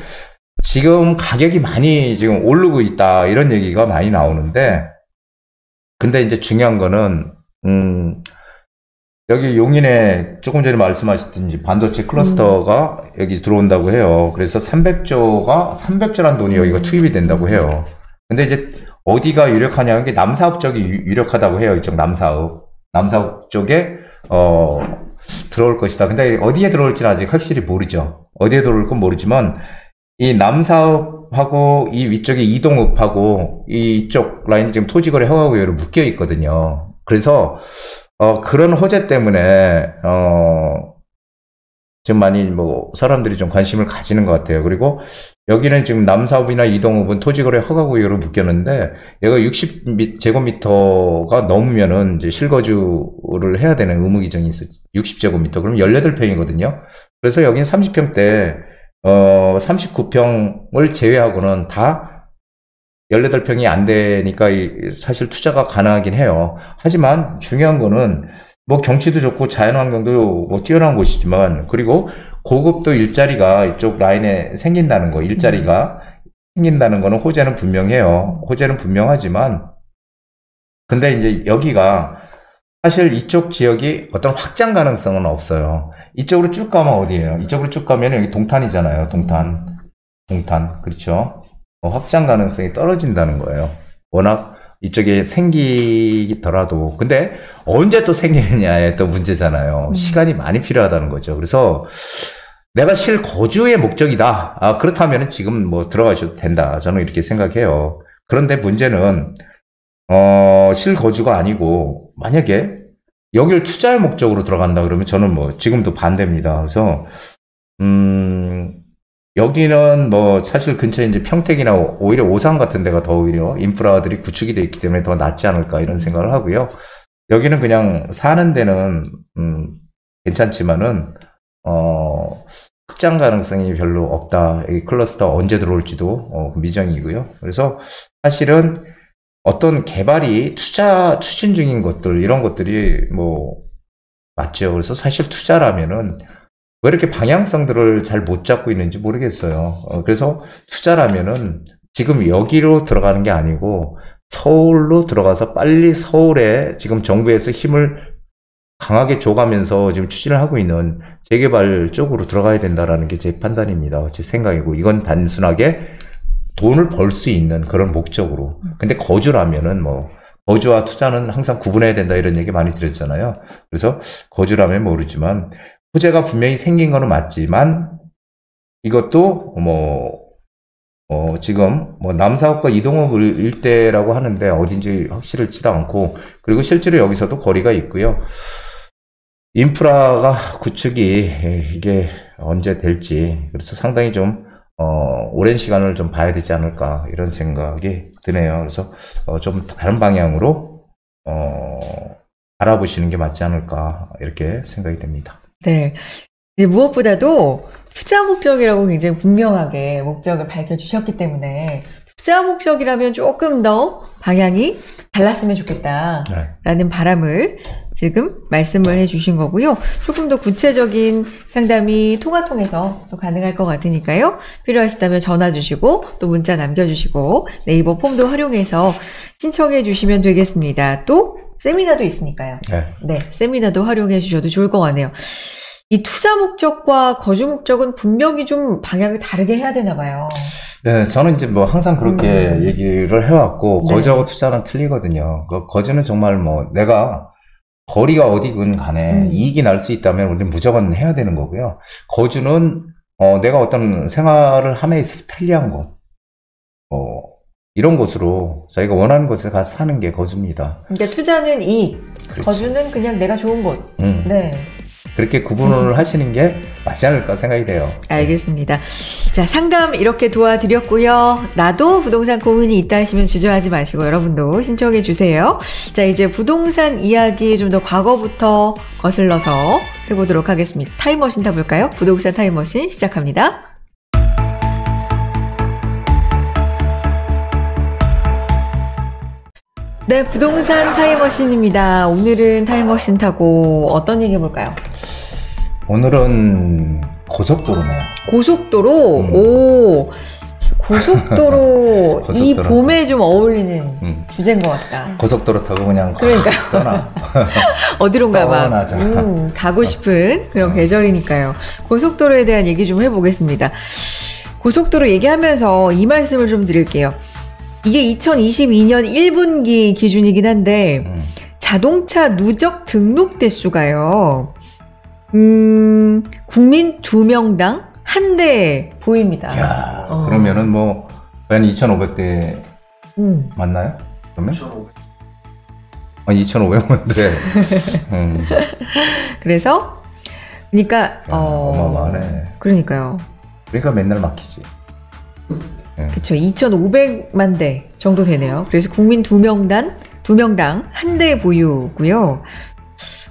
지금 가격이 많이 지금 오르고 있다 이런 얘기가 많이 나오는데 근데 이제 중요한 거는 여기 용인에 조금 전에 말씀하셨듯이 반도체 클러스터가 여기 들어온다고 해요. 그래서 300조란 돈이 여기가 투입이 된다고 해요. 근데 이제 어디가 유력하냐는 게 남사업 쪽이 유력하다고 해요. 이쪽 남사업 쪽에 들어올 것이다. 근데 어디에 들어올지는 아직 확실히 모르죠. 어디에 들어올 건 모르지만 이 남사업하고 이 위쪽에 이동읍하고 이쪽 라인이 지금 토지거래 허가구역으로 묶여 있거든요. 그래서 그런 호재 때문에 지금 많이 사람들이 좀 관심을 가지는 것 같아요. 그리고 여기는 지금 남사업이나 이동읍은 토지거래 허가구역으로 묶였는데 얘가 60제곱미터가 넘으면은 이제 실거주를 해야 되는 의무 규정이 있어요. 60제곱미터. 그럼 18평이거든요. 그래서 여기는 30평대 39평을 제외하고는 다 18평이 안 되니까 사실 투자가 가능하긴 해요. 하지만 중요한 거는 경치도 좋고 자연환경도 뛰어난 곳이지만 그리고 고급도 일자리가 이쪽 라인에 생긴다는 거, 일자리가 생긴다는 거는 호재는 분명해요. 호재는 분명하지만 근데 이제 여기가 사실 이쪽 지역이 어떤 확장 가능성은 없어요. 이쪽으로 쭉 가면 어디예요? 이쪽으로 쭉 가면 여기 동탄이잖아요. 동탄. 그렇죠? 확장 가능성이 떨어진다는 거예요. 워낙 이쪽에 생기더라도. 근데 언제 또 생기느냐에 또 문제잖아요. 시간이 많이 필요하다는 거죠. 그래서 내가 실거주의 목적이다. 그렇다면 지금 들어가셔도 된다. 저는 이렇게 생각해요. 그런데 문제는 실거주가 아니고 만약에 여기를 투자의 목적으로 들어간다 그러면 저는 지금도 반대입니다. 그래서 여기는 사실 근처에 이제 평택이나 오히려 오산 같은 데가 더 오히려 인프라들이 구축이 되어 있기 때문에 더 낫지 않을까 이런 생각을 하고요. 여기는 그냥 사는 데는 괜찮지만은 확장 가능성이 별로 없다. 여기 클러스터 언제 들어올지도 미정이고요. 그래서 사실은 어떤 개발이 추진 중인 것들 이런 것들이 맞죠. 그래서 사실 투자라면은 왜 이렇게 방향성들을 잘 못 잡고 있는지 모르겠어요. 그래서 투자라면은 지금 여기로 들어가는 게 아니고 서울로 들어가서 빨리 서울에 지금 정부에서 힘을 강하게 줘가면서 지금 추진을 하고 있는 재개발 쪽으로 들어가야 된다라는 게 제 판단입니다. 제 생각이고 이건 단순하게 돈을 벌 수 있는 그런 목적으로. 근데 거주라면은 거주와 투자는 항상 구분해야 된다 이런 얘기 많이 드렸잖아요. 그래서 거주라면 모르지만 호재가 분명히 생긴 거는 맞지만 이것도 지금 남사업과 이동읍 일대라고 하는데 어딘지 확실하지도 않고 그리고 실제로 여기서도 거리가 있고요. 인프라가 구축이 이게 언제 될지 그래서 상당히 좀 오랜 시간을 좀 봐야 되지 않을까 이런 생각이 드네요. 그래서 좀 다른 방향으로 알아보시는 게 맞지 않을까 이렇게 생각이 됩니다. 네. 이제 무엇보다도 투자 목적이라고 굉장히 분명하게 목적을 밝혀주셨기 때문에 투자 목적이라면 조금 더 방향이 달랐으면 좋겠다라는 바람을 지금 말씀을 해주신 거고요. 조금 더 구체적인 상담이 통화 통해서 또 가능할 것 같으니까요. 필요하시다면 전화 주시고 또 문자 남겨주시고 네이버 폼도 활용해서 신청해 주시면 되겠습니다. 또 세미나도 있으니까요. 네, 세미나도 활용해 주셔도 좋을 것 같네요. 이 투자 목적과 거주 목적은 분명히 좀 방향을 다르게 해야 되나 봐요. 네, 저는 이제 뭐 항상 그렇게 얘기를 해왔고, 네. 거주하고 투자는 틀리거든요. 거주는 정말 뭐 내가 거리가 어디든 간에 이익이 날 수 있다면 우리는 무조건 해야 되는 거고요. 거주는 내가 어떤 생활을 함에 있어서 편리한 곳, 이런 곳으로 자기가 원하는 곳에 가서 사는 게 거주입니다. 그러니까 투자는 이익, 그렇죠. 거주는 그냥 내가 좋은 곳. 네. 그렇게 구분을 하시는 게 맞지 않을까 생각이 돼요. 알겠습니다. 자, 상담 이렇게 도와드렸고요. 나도 부동산 고민이 있다 하시면 주저하지 마시고 여러분도 신청해 주세요. 자, 이제 부동산 이야기 좀 더 과거부터 거슬러서 해보도록 하겠습니다. 타임머신 타볼까요? 부동산 타임머신 시작합니다. 네, 부동산 타임머신입니다. 오늘은 타임머신 타고 어떤 얘기 해볼까요? 오늘은 고속도로네요. 고속도로? 오, 고속도로. 이 봄에 좀 어울리는 주제인 것 같다. 고속도로 타고 그냥 그러니까 떠나. 어디론가 막 떠나자. 가고 싶은 그런 계절이니까요. 고속도로에 대한 얘기 좀 해보겠습니다. 고속도로 얘기하면서 이 말씀을 좀 드릴게요. 이게 2022년 1분기 기준이긴 한데 자동차 누적 등록 대수가요. 국민 2명당 한 대 보입니다. 이야, 그러면은 뭐 한 2,500대 맞나요? 그러면? 2,500만 대. 그래서 그러니까 어마어마하네. 그러니까요. 그러니까 맨날 막히지. 그쵸. 2,500만 대 정도 되네요. 그래서 국민 2명당 한 대 보유고요.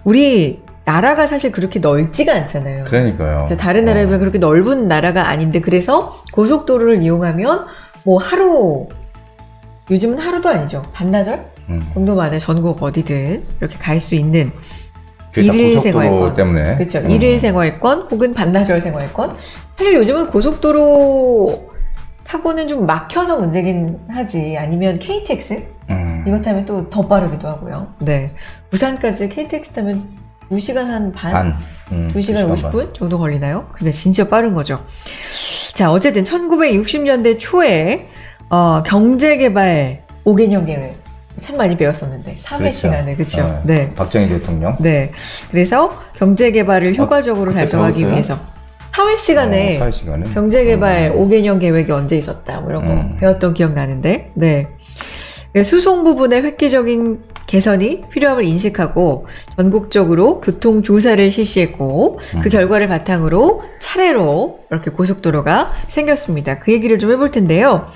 우리 나라가 사실 그렇게 넓지가 않잖아요. 그러니까요. 그쵸? 다른 나라에 비하면 그렇게 넓은 나라가 아닌데 그래서 고속도로를 이용하면 뭐 하루, 요즘은 하루도 아니죠. 반나절 정도 만에 전국 어디든 이렇게 갈 수 있는 일일 생활권 때문에. 그렇죠. 일일 생활권 혹은 반나절 생활권. 사실 요즘은 고속도로 타고는 좀 막혀서 문제긴 하지. 아니면 KTX 이거 타면 또 더 빠르기도 하고요. 네, 부산까지 KTX 타면 2시간 한 반? 2시간 50분 정도 걸리나요? 근데 진짜 빠른 거죠. 자, 어쨌든 1960년대 초에 경제개발 5개년 계획 참 많이 배웠었는데 3회 그렇죠. 시간을 그렇죠. 네. 박정희 대통령. 네. 그래서 경제개발을 효과적으로 달성하기 배웠어요? 위해서 사회 시간에 경제개발 5개년 계획이 언제 있었다 뭐 이런 거 배웠던 기억 나는데 네. 수송 부분의 획기적인 개선이 필요함을 인식하고 전국적으로 교통조사를 실시했고 그 결과를 바탕으로 차례로 이렇게 고속도로가 생겼습니다. 그 얘기를 좀 해볼 텐데요.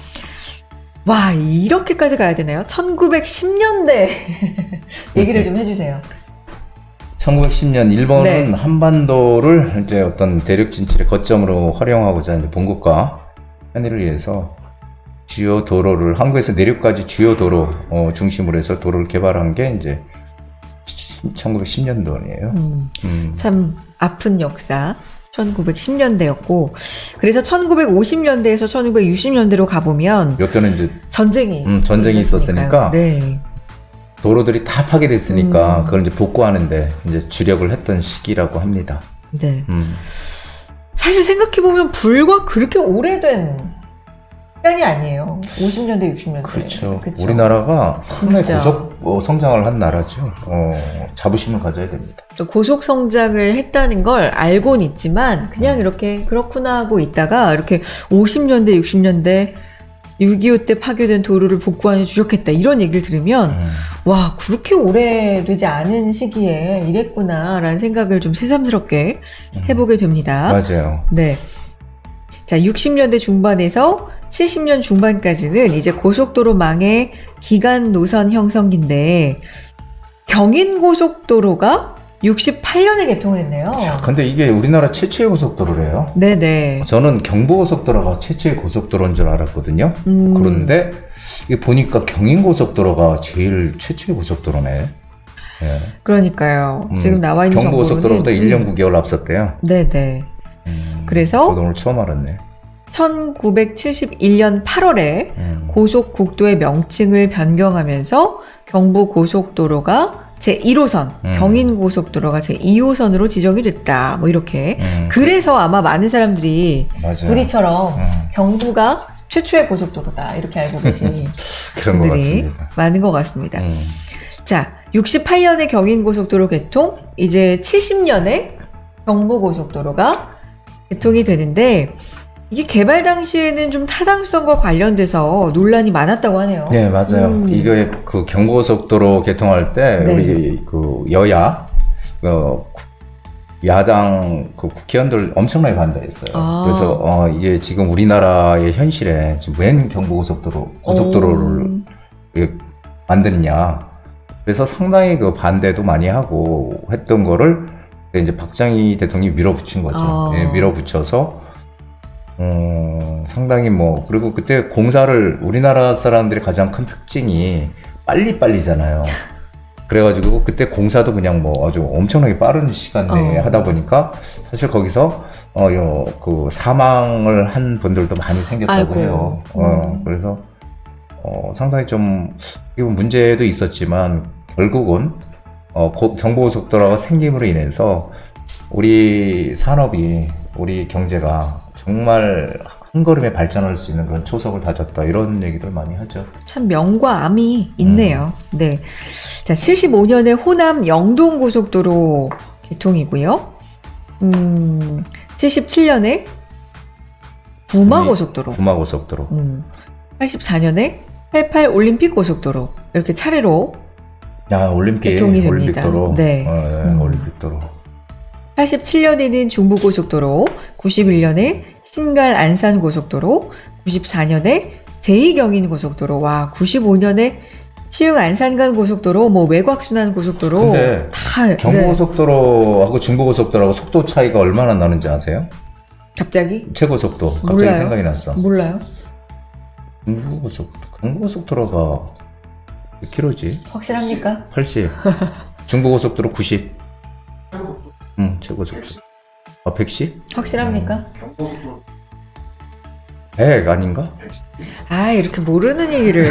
와, 이렇게까지 가야 되나요? 1910년대 얘기를 좀 해주세요. 1910년 일본은 네. 한반도를 이제 어떤 대륙 진출의 거점으로 활용하고자 이제 본국과 한일을 위해서 주요 도로를 한국에서 내륙까지 주요 도로 중심으로 해서 도로를 개발한 게 이제 1910년도이에요. 참 아픈 역사 1910년대였고 그래서 1950년대에서 1960년대로 가보면 이때는 이제 전쟁이 있었으니까 네. 도로들이 다 파괴됐으니까 그걸 이제 복구하는데 이제 주력을 했던 시기라고 합니다. 네. 사실 생각해보면 불과 그렇게 오래된 시간이 아니에요. 50년대, 60년대. 그렇죠. 우리나라가 상당히 고속 성장을 한 나라죠. 자부심을 가져야 됩니다. 고속 성장을 했다는 걸 알고는 있지만 그냥 이렇게 그렇구나 하고 있다가 이렇게 50년대, 60년대 6.25 때 파괴된 도로를 복구하니 주력했다 이런 얘기를 들으면 와, 그렇게 오래되지 않은 시기에 이랬구나라는 생각을 좀 새삼스럽게 해보게 됩니다. 맞아요. 네. 자, 60년대 중반에서 70년 중반까지는 이제 고속도로망의 기간 노선 형성기인데 경인고속도로가 68년에 개통을 했네요. 근데 이게 우리나라 최초의 고속도로래요. 네네. 저는 경부고속도로가 최초의 고속도로인 줄 알았거든요. 그런데 이게 보니까 경인고속도로가 제일 최초의 고속도로네. 예. 그러니까요. 지금 나와 있는 경부고속도로보다 정보는 1년 9개월 앞섰대요. 네네. 그래서 저도 오늘 처음 알았네. 1971년 8월에 고속국도의 명칭을 변경하면서 경부고속도로가 제1호선, 경인고속도로가 제2호선으로 지정이 됐다. 뭐 이렇게. 그래서 아마 많은 사람들이 맞아요. 우리처럼 경부가 최초의 고속도로다. 이렇게 알고 계신 그런 것 분들이 같습니다. 많은 것 같습니다. 자, 68년에 경인고속도로 개통, 이제 70년에 경부고속도로가 개통이 되는데 이게 개발 당시에는 좀 타당성과 관련돼서 논란이 많았다고 하네요. 네, 맞아요. 이게 그 경부고속도로 개통할 때 네. 우리 그 여야 야당 그 국회의원들 엄청나게 반대했어요. 아. 그래서 이게 지금 우리나라의 현실에 지금 웬 고속도로를 이렇게 만드느냐. 그래서 상당히 그 반대도 많이 하고 했던 거를 이제 박정희 대통령이 밀어붙인 거죠. 아. 예, 밀어붙여서 상당히 그리고 그때 공사를 우리나라 사람들이 가장 큰 특징이 빨리빨리잖아요. 그래가지고 그때 공사도 그냥 아주 엄청나게 빠른 시간 내에 하다 보니까 사실 거기서 그 사망을 한 분들도 많이 생겼다고 아이고. 해요. 그래서 상당히 좀 문제도 있었지만 결국은 경부고속도로가 생김으로 인해서 우리 산업이 우리 경제가 정말 한 걸음에 발전할 수 있는 그런 초석을 다졌다 이런 얘기들 많이 하죠. 참 명과 암이 있네요. 네. 자, 75년에 호남 영동고속도로 개통이고요. 77년에 구마고속도로. 84년에 88 올림픽고속도로. 이렇게 차례로 개통이 됩니다. 올림픽도로. 네. 올림픽도로. 87년에는 중부고속도로, 91년에 신갈 안산고속도로, 94년에 제2경인고속도로, 와, 95년에 시흥 안산간 고속도로, 외곽순환 고속도로 근데 다 경부고속도로하고 중부고속도로하고 속도 차이가 얼마나 나는지 아세요? 갑자기? 최고 속도 갑자기 몰라요. 생각이 났어. 몰라요. 경부고속도로가 몇 킬로지? 확실합니까? 80. 중부고속도로 90. 최고 속도. 110? 확실합니까? 100 아닌가? 아, 이렇게 모르는 얘기를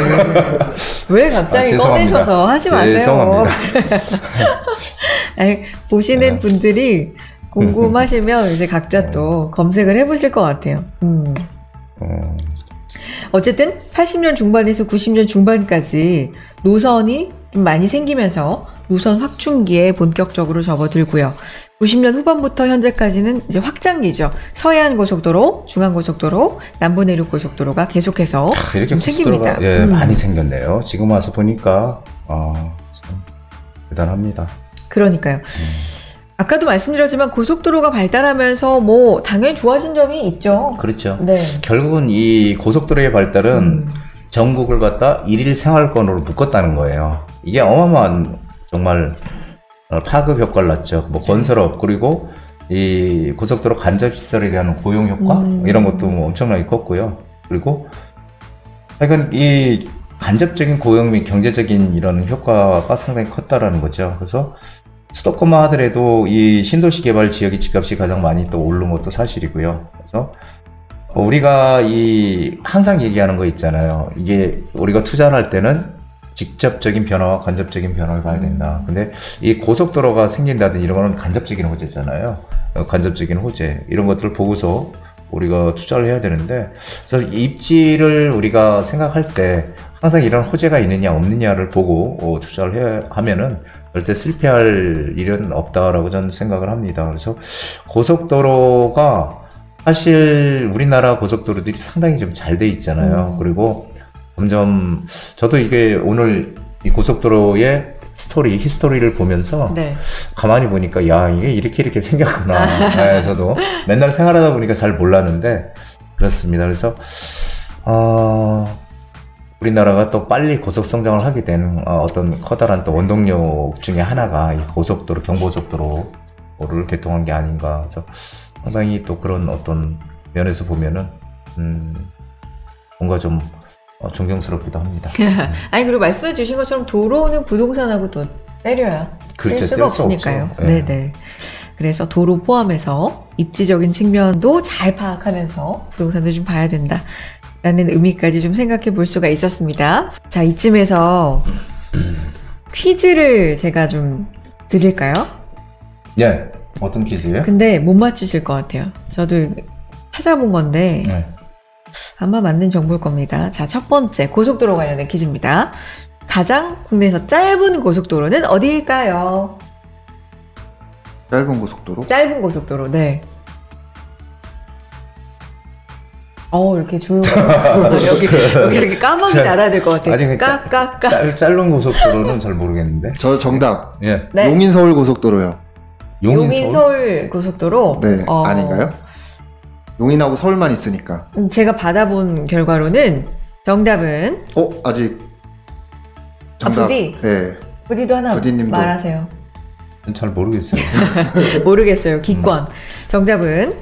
왜 갑자기 죄송합니다. 꺼내셔서 하지 마세요. 죄송합니다. 아니, 보시는 분들이 궁금하시면 이제 각자 또 검색을 해보실 것 같아요. 어쨌든 80년 중반에서 90년 중반까지 노선이 좀 많이 생기면서 노선 확충기에 본격적으로 접어들고요. 90년 후반부터 현재까지는 이제 확장기죠. 서해안 고속도로, 중앙 고속도로, 남부 내륙 고속도로가 계속해서 이렇게 좀 생깁니다. 고속도로가 많이 생겼네요. 지금 와서 보니까 참 대단합니다. 그러니까요. 아까도 말씀드렸지만 고속도로가 발달하면서 당연히 좋아진 점이 있죠. 그렇죠. 네. 결국은 이 고속도로의 발달은 전국을 갖다 일일 생활권으로 묶었다는 거예요. 이게 어마어마한 정말 파급 효과를 낳죠. 건설업 그리고 이 고속도로 간접시설에 대한 고용 효과 이런 것도 엄청나게 컸고요. 그리고 하여간 이 간접적인 고용 및 경제적인 이런 효과가 상당히 컸다라는 거죠. 그래서 수도권만 하더라도 이 신도시 개발 지역의 집값이 가장 많이 또 오른 것도 사실이고요. 그래서 우리가 항상 얘기하는 거 있잖아요. 이게 우리가 투자를 할 때는 직접적인 변화와 간접적인 변화를 봐야 된다. 근데 이 고속도로가 생긴다든지 이런 거는 간접적인 호재잖아요. 간접적인 호재. 이런 것들을 보고서 우리가 투자를 해야 되는데, 그래서 입지를 우리가 생각할 때 항상 이런 호재가 있느냐 없느냐를 보고 투자를 하면은 절대 실패할 일은 없다라고 저는 생각을 합니다. 그래서 고속도로가 사실 우리나라 고속도로들이 상당히 좀 잘 돼 있잖아요. 그리고 점점 저도 이게 오늘 이 고속도로의 히스토리를 보면서 가만히 보니까 이게 이렇게 생겼구나. 네, 저도 맨날 생활하다 보니까 잘 몰랐는데 그렇습니다. 그래서 우리나라가 또 빨리 고속 성장을 하게 되는 어떤 커다란 또 원동력 중에 하나가 이 고속도로, 경부고속도로를 개통한 게 아닌가. 그래서 상당히 또 그런 어떤 면에서 보면은 뭔가 좀 존경스럽기도 합니다. 아니, 그리고 말씀해 주신 것처럼 도로는 부동산하고 또 때려야 뗄 그렇죠, 수가 뗄 수 없으니까요. 없죠. 네. 네네. 그래서 도로 포함해서 입지적인 측면도 잘 파악하면서 부동산도 좀 봐야 된다. 라는 의미까지 좀 생각해 볼 수가 있었습니다. 자, 이쯤에서 퀴즈를 제가 좀 드릴까요? 네. 어떤 퀴즈예요? 근데 못 맞추실 것 같아요. 저도 찾아본 건데 네. 아마 맞는 정보일 겁니다. 자, 첫 번째 고속도로 관련된 퀴즈입니다. 가장 국내에서 짧은 고속도로는 어디일까요? 짧은 고속도로? 짧은 고속도로, 네. 이렇게 조용히. 여기 이렇게 까마귀 날아야 될 것 같아요. 아니, 까까까. 짧은 고속도로는 잘 모르겠는데. 저 정답. 예. 네. 용인서울 고속도로요. 용인서울 고속도로. 네, 아닌가요? 용인하고 서울만 있으니까. 제가 받아본 결과로는 정답은 아직 정답. 부디? 네. 부디도 하나 부디님도. 말하세요. 잘 모르겠어요. 모르겠어요. 기권. 정답은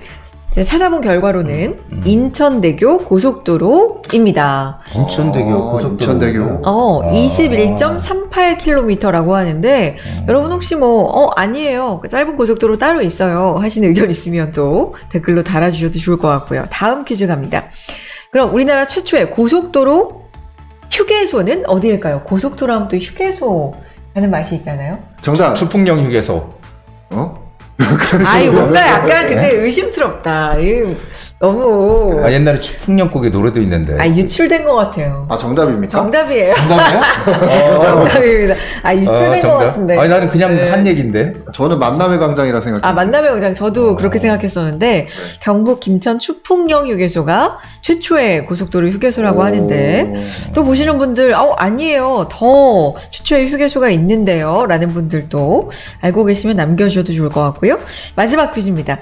제가 찾아본 결과로는 인천대교 고속도로입니다. 인천대교 고속도로. 인천대교. 21.38km라고 하는데 여러분 혹시 아니에요. 짧은 고속도로 따로 있어요. 하시는 의견 있으면 또 댓글로 달아주셔도 좋을 것 같고요. 다음 퀴즈 갑니다. 그럼 우리나라 최초의 고속도로 휴게소는 어디일까요? 고속도로 하면 또 휴게소 하는 맛이 있잖아요. 정답. 추풍령 휴게소. 뭔가 약간 근데 의심스럽다. 너무. 옛날에 추풍령곡에 노래도 있는데. 유출된 것 같아요. 정답입니까? 정답이에요. 정답이에요? 정답입니다. 유출된 것 같은데. 나는 그냥 한 얘기인데. 저는 만남의 광장이라 생각해요. 만남의 광장. 저도 그렇게 생각했었는데, 경북 김천 추풍령 휴게소가 최초의 고속도로 휴게소라고 하는데, 또 보시는 분들, 아니에요. 더 최초의 휴게소가 있는데요. 라는 분들도 알고 계시면 남겨주셔도 좋을 것 같고요. 마지막 퀴즈입니다.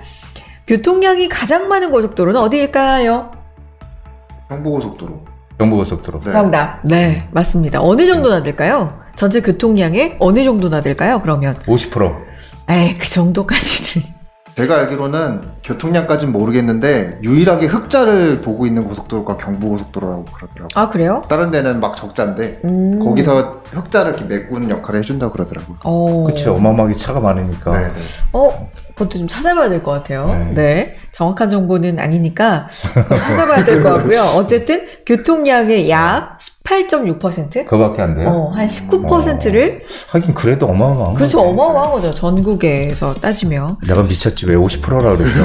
교통량이 가장 많은 고속도로는 어디일까요? 경부고속도로. 경부고속도로. 네. 정답. 네, 맞습니다. 어느 정도나 될까요? 전체 교통량의 어느 정도나 될까요? 그러면 50%. 그 정도까지는. 제가 알기로는 교통량까지는 모르겠는데 유일하게 흑자를 보고 있는 고속도로가 경부고속도로라고 그러더라고요. 그래요? 다른 데는 막 적자인데 거기서 흑자를 이렇게 메꾸는 역할을 해준다고 그러더라고요. 그치, 어마어마하게 차가 많으니까. 네. 그것도 좀 찾아봐야 될 것 같아요. 네. 네. 정확한 정보는 아니니까 찾아봐야 될 것 같고요. 어쨌든 교통량의 약 18.6%? 그거밖에 안 돼요? 한 19%를. 하긴 그래도 어마어마한 거지. 그렇죠. 어마어마한 거죠. 전국에서 따지면. 내가 미쳤지. 왜 50%라 그랬어?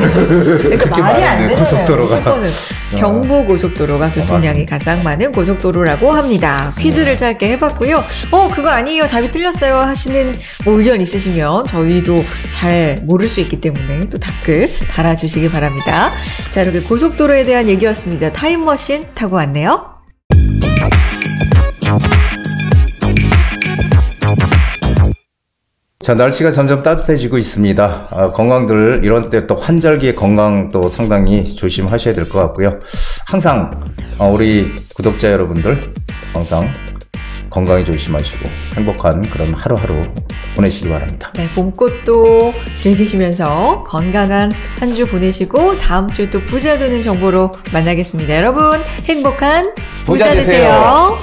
그러니까 말이 안 많은데, 되잖아요. 고속도로가. 50%는. 경부고속도로가 교통량이 가장 많은 고속도로라고 합니다. 퀴즈를 짧게 해봤고요. 그거 아니에요. 답이 틀렸어요. 하시는 의견 있으시면 저희도 잘 모를 수 있기 때문에 또 댓글 달아주시기 바랍니다. 자, 이렇게 고속도로에 대한 얘기였습니다. 타임머신 타고 왔네요. 자, 날씨가 점점 따뜻해지고 있습니다. 건강들 이런 때 또 환절기의 건강 또 상당히 조심하셔야 될 것 같고요. 항상 우리 구독자 여러분들 항상 건강히 조심하시고 행복한 그런 하루하루 보내시기 바랍니다. 네, 봄꽃도 즐기시면서 건강한 한 주 보내시고 다음 주에 또 부자 되는 정보로 만나겠습니다. 여러분 행복한 부자 되세요.